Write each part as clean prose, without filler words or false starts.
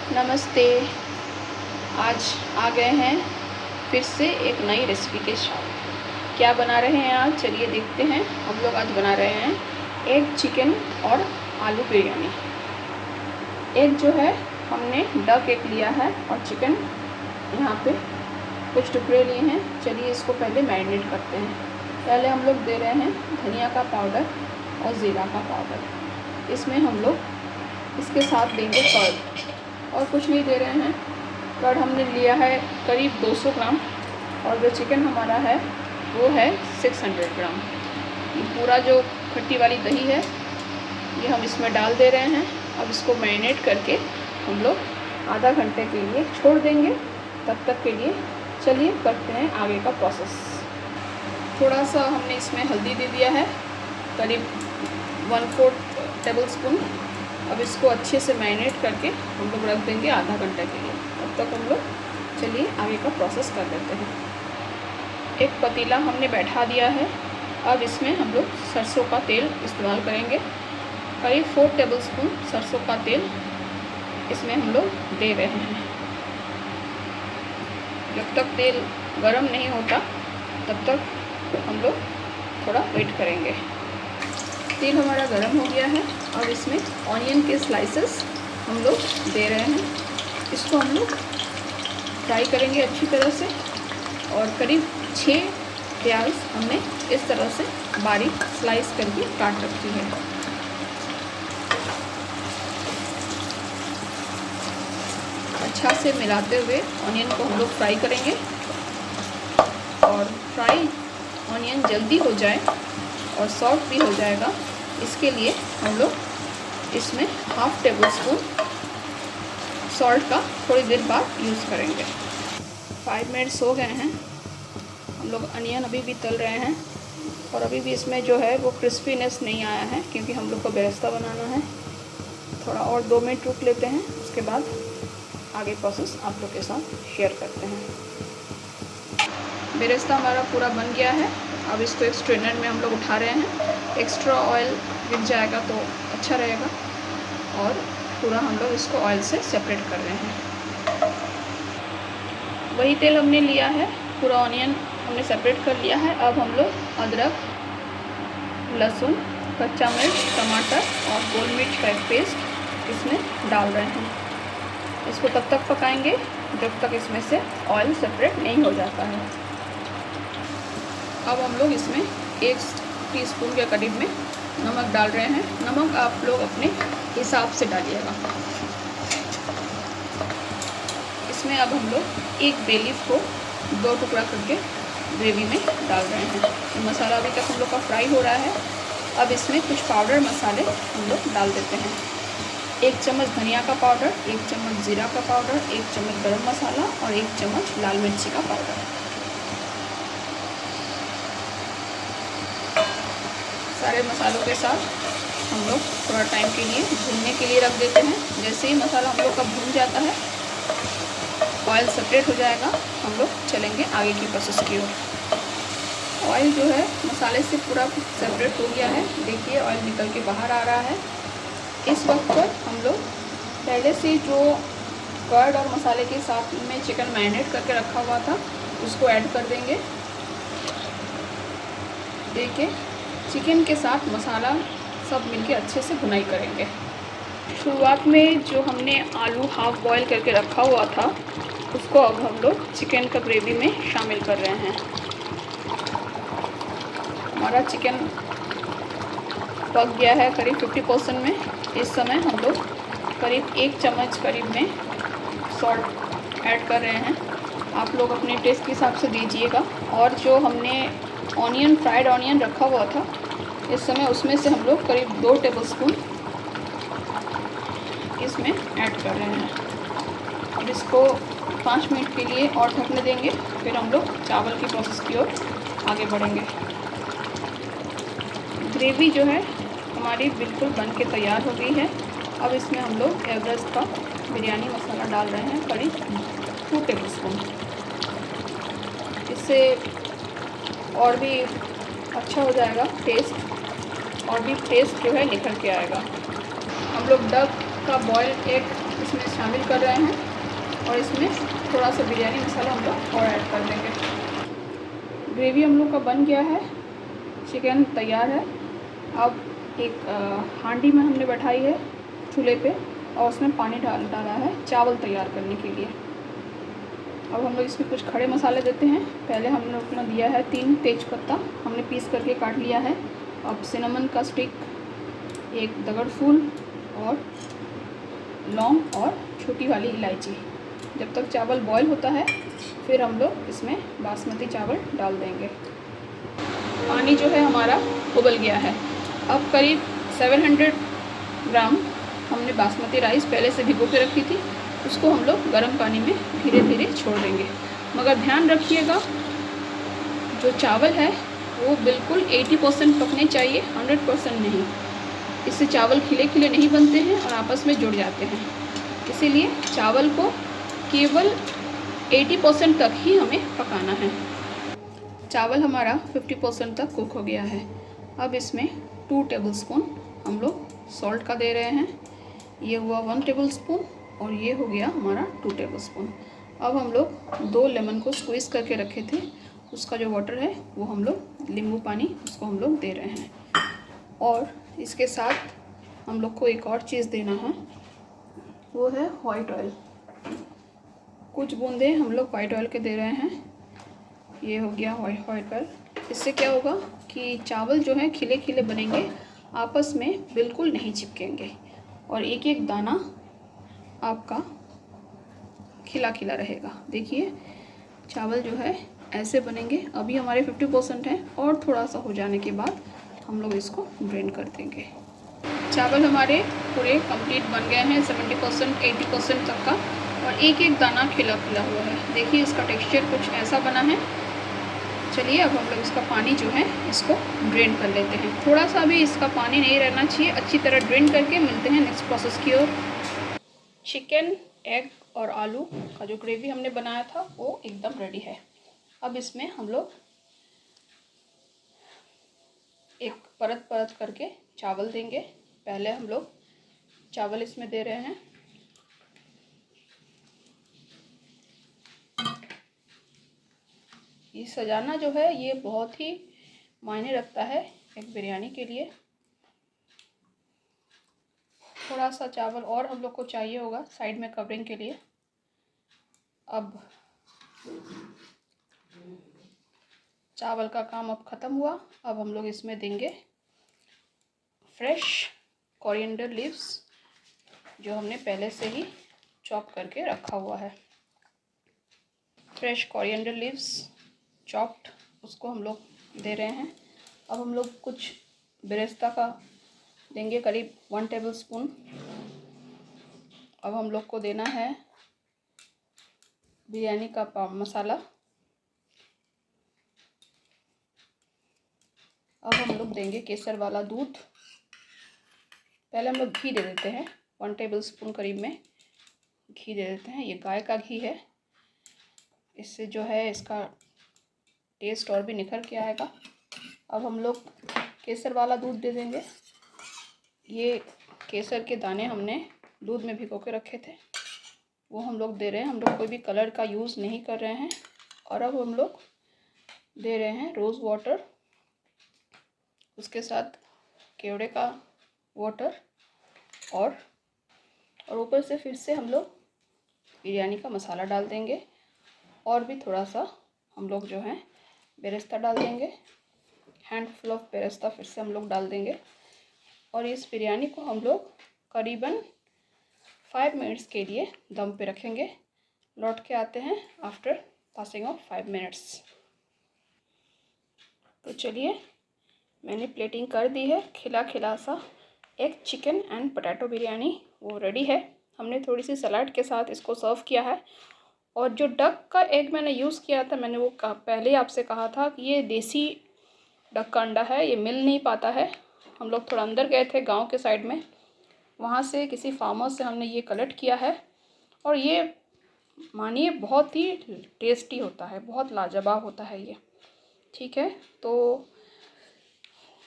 नमस्ते। आज आ गए हैं फिर से एक नई रेसिपी के साथ। क्या बना रहे हैं आज, चलिए देखते हैं। हम लोग आज बना रहे हैं एग चिकन और आलू बिरयानी। एग जो है हमने डक एग लिया है और चिकन यहाँ पे कुछ टुकड़े लिए हैं। चलिए इसको पहले मैरिनेट करते हैं। पहले हम लोग दे रहे हैं धनिया का पाउडर और ज़ीरा का पाउडर। इसमें हम लोग इसके साथ देंगे कर्ड और कुछ नहीं दे रहे हैं। कर्ड हमने लिया है करीब 200 ग्राम और जो चिकन हमारा है वो है 600 ग्राम। ये पूरा जो खट्टी वाली दही है ये हम इसमें डाल दे रहे हैं। अब इसको मैरिनेट करके हम लोग आधा घंटे के लिए छोड़ देंगे। तब तक के लिए चलिए करते हैं आगे का प्रोसेस। थोड़ा सा हमने इसमें हल्दी दे दिया है, करीब 1/4 टेबल स्पून। अब इसको अच्छे से मैरिनेट करके हम लोग रख देंगे आधा घंटे के लिए। तब तक हम लोग चलिए आगे का प्रोसेस कर लेते हैं। एक पतीला हमने बैठा दिया है। अब इसमें हम लोग सरसों का तेल इस्तेमाल करेंगे। करीब 4 टेबल स्पून सरसों का तेल इसमें हम लोग दे रहे हैं। जब तक तेल गरम नहीं होता तब तक हम लोग थोड़ा वेट करेंगे। तेल हमारा गर्म हो गया है। अब इसमें ऑनियन के स्लाइसेस हम लोग दे रहे हैं। इसको हम लोग फ्राई करेंगे अच्छी तरह से। और करीब 6 प्याज हमने इस तरह से बारीक स्लाइस करके काट रखी है। अच्छा से मिलाते हुए ऑनियन को हम लोग फ्राई करेंगे। और फ्राई ऑनियन जल्दी हो जाए और सॉफ्ट भी हो जाएगा, इसके लिए हम लोग इसमें 1/2 टेबल स्पून सॉल्ट का थोड़ी देर बाद यूज़ करेंगे। 5 मिनट्स हो गए हैं। हम लोग अनियन अभी भी तल रहे हैं और अभी भी इसमें जो है वो क्रिस्पीनेस नहीं आया है, क्योंकि हम लोग को बेरेस्ता बनाना है। थोड़ा और 2 मिनट रुक लेते हैं, उसके बाद आगे प्रोसेस आप लोग के साथ शेयर करते हैं। बेरेस्ता हमारा पूरा बन गया है। अब इसको एक स्ट्रेनर में हम लोग उठा रहे हैं। एक्स्ट्रा ऑयल गिर जाएगा तो अच्छा रहेगा। और पूरा हम लोग इसको ऑयल से सेपरेट कर रहे हैं। वही तेल हमने लिया है, पूरा ऑनियन हमने सेपरेट कर लिया है। अब हम लोग अदरक, लहसुन, कच्चा मिर्च, टमाटर और गोल मिर्च का एक पेस्ट इसमें डाल रहे हैं। इसको तब तक पकाएंगे जब तक इसमें से ऑयल सेपरेट नहीं हो जाता है। अब हम लोग इसमें 1 टीस्पून के करीब में नमक डाल रहे हैं। नमक आप लोग अपने हिसाब से डालिएगा। इसमें अब हम लोग 1 बे लीफ को 2 टुकड़ा करके ग्रेवी में डाल रहे हैं। मसाला अभी तक हम लोग का फ्राई हो रहा है। अब इसमें कुछ पाउडर मसाले हम लोग डाल देते हैं। 1 चम्मच धनिया का पाउडर, 1 चम्मच जीरा का पाउडर, 1 चम्मच गरम मसाला और 1 चम्मच लाल मिर्ची का पाउडर। सारे मसालों के साथ हम लोग थोड़ा टाइम के लिए भूनने के लिए रख देते हैं। जैसे ही मसाला हम लोग का भून जाता है, ऑयल सेपरेट हो जाएगा, हम लोग चलेंगे आगे की प्रोसेस की ओर। ऑयल जो है मसाले से पूरा सेपरेट हो गया है। देखिए ऑयल निकल के बाहर आ रहा है। इस वक्त पर हम लोग पहले से जो कर्ड और मसाले के साथ में चिकन मैरिनेट करके रखा हुआ था उसको ऐड कर देंगे। देखिए चिकन के साथ मसाला सब मिलके अच्छे से भुनाई करेंगे। शुरुआत में जो हमने आलू हाफ बॉयल करके रखा हुआ था उसको अब हम लोग चिकन का ग्रेवी में शामिल कर रहे हैं। हमारा चिकन पक गया है करीब 50% में। इस समय हम लोग करीब 1 चम्मच करीब में सॉल्ट ऐड कर रहे हैं। आप लोग अपने टेस्ट के हिसाब से दीजिएगा। और जो हमने ऑनियन, फ्राइड ऑनियन रखा हुआ था इस समय, उसमें से हम लोग करीब 2 टेबल स्पून इसमें ऐड कर रहे हैं। अब इसको 5 मिनट के लिए और ढकने देंगे, फिर हम लोग चावल की प्रोसेस की ओर आगे बढ़ेंगे। ग्रेवी जो है हमारी बिल्कुल बन के तैयार हो गई है। अब इसमें हम लोग एवरेस्ट का बिरयानी मसाला डाल रहे हैं, करीब 2 टेबल स्पून। इससे और भी अच्छा हो जाएगा टेस्ट, और भी टेस्ट जो है निखर के आएगा। हम लोग डक का बॉयल एग इसमें शामिल कर रहे हैं और इसमें थोड़ा सा बिरयानी मसाला हम लोग और ऐड कर देंगे। ग्रेवी हम लोग का बन गया है, चिकन तैयार है। अब एक हांडी में हमने बैठाई है चूल्हे पे और उसमें पानी डाला है चावल तैयार करने के लिए। अब हम लोग इसमें कुछ खड़े मसाले देते हैं। पहले हमने अपना दिया है 3 तेज पत्ता, हमने पीस करके काट लिया है। अब सिनेमन का स्टिक, एक दगड़ फूल और लौंग और छोटी वाली इलायची। जब तक चावल बॉईल होता है फिर हम लोग इसमें बासमती चावल डाल देंगे। पानी जो है हमारा उबल गया है। अब करीब 700 ग्राम हमने बासमती राइस पहले से भिगो के रखी थी, उसको हम लोग गर्म पानी में धीरे धीरे छोड़ देंगे। मगर ध्यान रखिएगा जो चावल है वो बिल्कुल 80% पकने चाहिए, 100% नहीं। इससे चावल खिले खिले नहीं बनते हैं और आपस में जुड़ जाते हैं। इसीलिए चावल को केवल 80% तक ही हमें पकाना है। चावल हमारा 50% तक कुक हो गया है। अब इसमें 2 टेबलस्पून हम लोग सॉल्ट का दे रहे हैं। ये हुआ 1 टेबलस्पून और ये हो गया हमारा 2 टेबलस्पून। अब हम लोग 2 लेमन को स्क्वीज़ करके रखे थे, उसका जो वाटर है वो हम लोग नींबू पानी उसको हम लोग दे रहे हैं। और इसके साथ हम लोग को एक और चीज़ देना है, वो है वाइट ऑयल। कुछ बूंदे हम लोग वाइट ऑयल के दे रहे हैं। ये हो गया वाइट ऑयल। इससे क्या होगा कि चावल जो है खिले खिले बनेंगे, आपस में बिल्कुल नहीं चिपकेंगे और एक एक दाना आपका खिला खिला रहेगा। देखिए चावल जो है ऐसे बनेंगे। अभी हमारे 50% हैं और थोड़ा सा हो जाने के बाद हम लोग इसको ड्रेन कर देंगे। चावल हमारे पूरे कंप्लीट बन गए हैं 70% 80% तक का और एक एक दाना खिला खिला हुआ है। देखिए इसका टेक्सचर कुछ ऐसा बना है। चलिए अब हम लोग इसका पानी जो है इसको ड्रेन कर लेते हैं। थोड़ा सा भी इसका पानी नहीं रहना चाहिए, अच्छी तरह ड्रेन करके मिलते हैं नेक्स्ट प्रोसेस की ओर। चिकन, एग और आलू का जो ग्रेवी हमने बनाया था वो एकदम रेडी है। अब इसमें हम लोग एक परत परत करके चावल देंगे। पहले हम लोग चावल इसमें दे रहे हैं। ये सजाना जो है ये बहुत ही मायने रखता है एक बिरयानी के लिए। थोड़ा सा चावल और हम लोग को चाहिए होगा साइड में कवरिंग के लिए। अब चावल का काम अब ख़त्म हुआ। अब हम लोग इसमें देंगे फ्रेश कोरिएंडर लीव्स जो हमने पहले से ही चॉप करके रखा हुआ है। फ्रेश कोरिएंडर लीव्स चॉप्ड, उसको हम लोग दे रहे हैं। अब हम लोग कुछ बेरेस्ता का देंगे, करीब 1 टेबलस्पून। अब हम लोग को देना है बिरयानी का मसाला। अब हम लोग देंगे केसर वाला दूध। पहले हम लोग घी दे देते हैं, 1 टेबलस्पून करीब में घी दे देते हैं। ये गाय का घी है, इससे जो है इसका टेस्ट और भी निखर के आएगा। अब हम लोग केसर वाला दूध दे देंगे। ये केसर के दाने हमने दूध में भिगो के रखे थे, वो हम लोग दे रहे हैं। हम लोग कोई भी कलर का यूज़ नहीं कर रहे हैं। और अब हम लोग दे रहे हैं रोज़ वाटर, उसके साथ केवड़े का वाटर और ऊपर से फिर से हम लोग बिरयानी का मसाला डाल देंगे। और भी थोड़ा सा हम लोग जो है बेरेस्ता डाल देंगे, हैंडफुल ऑफ बेरेस्ता फिर से हम लोग डाल देंगे। और इस बिरयानी को हम लोग करीबन 5 मिनट्स के लिए दम पे रखेंगे। लौट के आते हैं आफ्टर पासिंग ऑफ 5 मिनट्स। तो चलिए मैंने प्लेटिंग कर दी है। खिला खिला सा एक चिकन एंड पोटैटो बिरयानी वो रेडी है। हमने थोड़ी सी सलाद के साथ इसको सर्व किया है। और जो डक का एग मैंने यूज़ किया था, मैंने वो पहले ही आपसे कहा था कि ये देसी डक का अंडा है, ये मिल नहीं पाता है। हम लोग थोड़ा अंदर गए थे गांव के साइड में, वहाँ से किसी फार्मर से हमने ये कलेक्ट किया है। और ये मानिए बहुत ही टेस्टी होता है, बहुत लाजवाब होता है ये। ठीक है, तो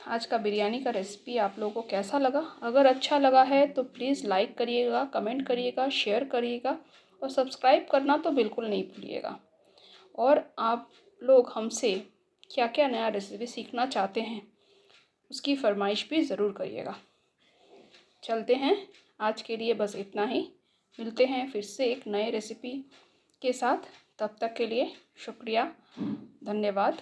आज का बिरयानी का रेसिपी आप लोगों को कैसा लगा। अगर अच्छा लगा है तो प्लीज़ लाइक करिएगा, कमेंट करिएगा, शेयर करिएगा और सब्सक्राइब करना तो बिल्कुल नहीं भूलिएगा। और आप लोग हमसे क्या क्या नया रेसिपी सीखना चाहते हैं उसकी फरमाइश भी ज़रूर करिएगा। चलते हैं, आज के लिए बस इतना ही। मिलते हैं फिर से एक नए रेसिपी के साथ। तब तक के लिए शुक्रिया, धन्यवाद।